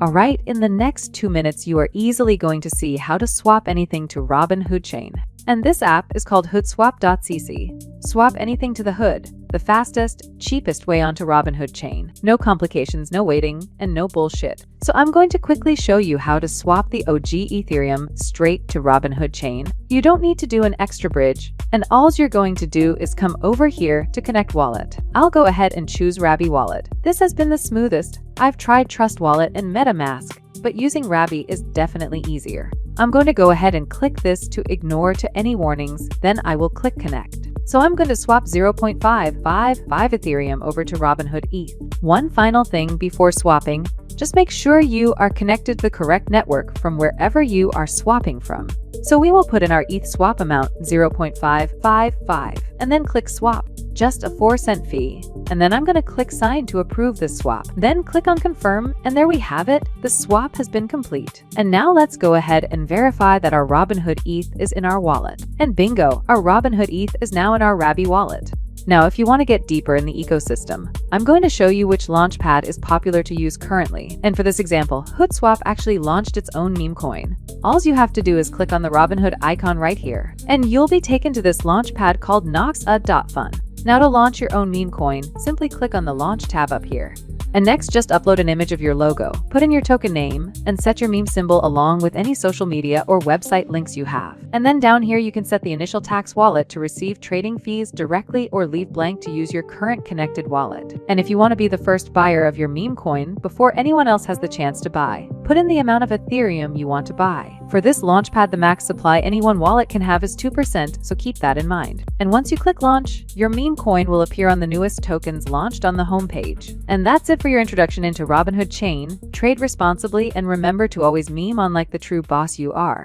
Alright, in the next 2 minutes you are easily going to see how to swap anything to Robinhood Chain. And this app is called hoodswap.cc. Swap anything to the hood, the fastest, cheapest way onto Robinhood Chain. No complications, no waiting, and no bullshit. So I'm going to quickly show you how to swap the OG Ethereum straight to Robinhood Chain. You don't need to do an extra bridge, and all you're going to do is come over here to connect wallet. I'll go ahead and choose Rabby Wallet. This has been the smoothest. I've tried Trust Wallet and MetaMask, but using Rabby is definitely easier. I'm going to go ahead and click this to ignore to any warnings, then I will click connect. So I'm going to swap 0.555 Ethereum over to Robinhood ETH. One final thing before swapping, just make sure you are connected to the correct network from wherever you are swapping from. So we will put in our ETH swap amount 0.555 and then click swap, just a 4-cent fee. And then I'm going to click sign to approve this swap. Then click on confirm, and there we have it. The swap has been complete. And now let's go ahead and verify that our Robinhood ETH is in our wallet. And bingo, our Robinhood ETH is now in our Rabby wallet. Now, if you want to get deeper in the ecosystem, I'm going to show you which launchpad is popular to use currently. And for this example, HoodSwap actually launched its own meme coin. All you have to do is click on the Robinhood icon right here, and you'll be taken to this launchpad called noxa.fun. Now to launch your own meme coin, simply click on the Launch tab up here. And next, just upload an image of your logo, put in your token name, and set your meme symbol along with any social media or website links you have. And then down here you can set the initial tax wallet to receive trading fees directly or leave blank to use your current connected wallet. And if you want to be the first buyer of your meme coin before anyone else has the chance to buy, put in the amount of Ethereum you want to buy. For this launchpad, the max supply any one wallet can have is 2%, so keep that in mind. And once you click launch, your meme coin will appear on the newest tokens launched on the homepage. And that's it for your introduction into Robinhood Chain. Trade responsibly and remember to always meme on like the true boss you are.